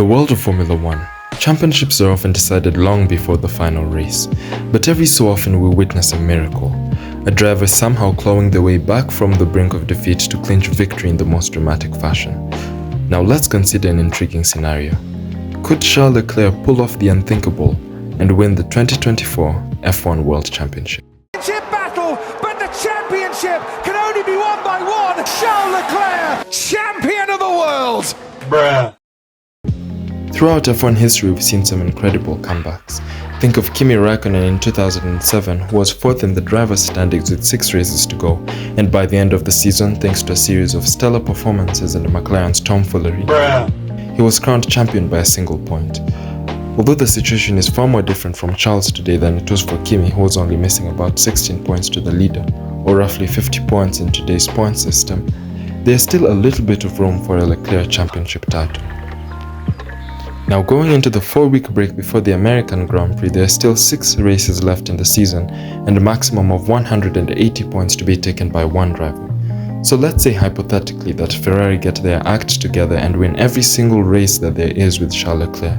the world of Formula One, championships are often decided long before the final race, but every so often we witness a miracle, a driver somehow clawing their way back from the brink of defeat to clinch victory in the most dramatic fashion. Now let's consider an intriguing scenario. Could Charles Leclerc pull off the unthinkable and win the 2024 F1 World Championship? Battle, but the championship can only be won by one. Charles Leclerc, champion of the world. Bruh. Throughout F1 history, we've seen some incredible comebacks. Think of Kimi Räikkönen in 2007, who was fourth in the driver's standings with 6 races to go, and by the end of the season, thanks to a series of stellar performances and McLaren's tomfoolery, he was crowned champion by a single point. Although the situation is far more different from Charles today than it was for Kimi, who was only missing about 16 points to the leader, or roughly 50 points in today's point system, there's still a little bit of room for a Leclerc championship title. Now, going into the 4-week break before the American Grand Prix, there are still 6 races left in the season and a maximum of 180 points to be taken by one driver. So let's say hypothetically that Ferrari get their act together and win every single race that there is with Charles Leclerc.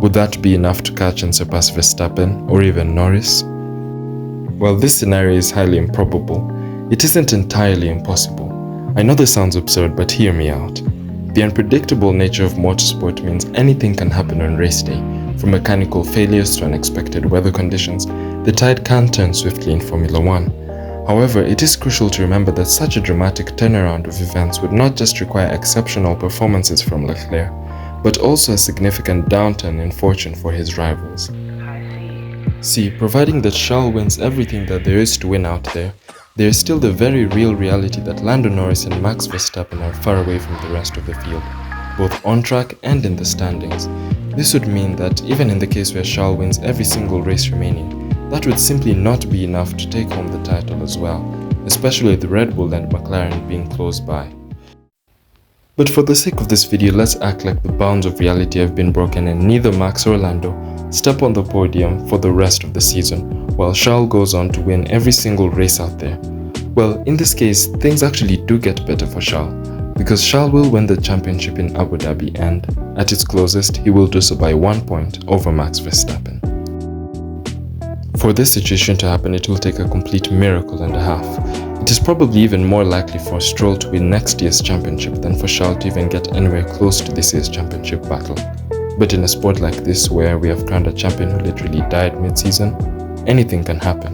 Would that be enough to catch and surpass Verstappen or even Norris? Well, this scenario is highly improbable. It isn't entirely impossible. I know this sounds absurd, but hear me out. The unpredictable nature of motorsport means anything can happen on race day. From mechanical failures to unexpected weather conditions, the tide can turn swiftly in Formula One. However, it is crucial to remember that such a dramatic turnaround of events would not just require exceptional performances from Leclerc, but also a significant downturn in fortune for his rivals. See, providing that Charles wins everything that there is to win out there, there is still the very real reality that Lando Norris and Max Verstappen are far away from the rest of the field, both on track and in the standings. This would mean that even in the case where Charles wins every single race remaining, that would simply not be enough to take home the title as well, especially with Red Bull and McLaren being close by. But for the sake of this video, let's act like the bounds of reality have been broken and neither Max or Lando step on the podium for the rest of the season, while Charles goes on to win every single race out there. Well, in this case, things actually do get better for Charles, because Charles will win the championship in Abu Dhabi and, at its closest, he will do so by 1 point over Max Verstappen. For this situation to happen, it will take a complete miracle and a half. It is probably even more likely for Stroll to win next year's championship than for Charles to even get anywhere close to this year's championship battle. But in a sport like this, where we have crowned a champion who literally died mid-season, anything can happen.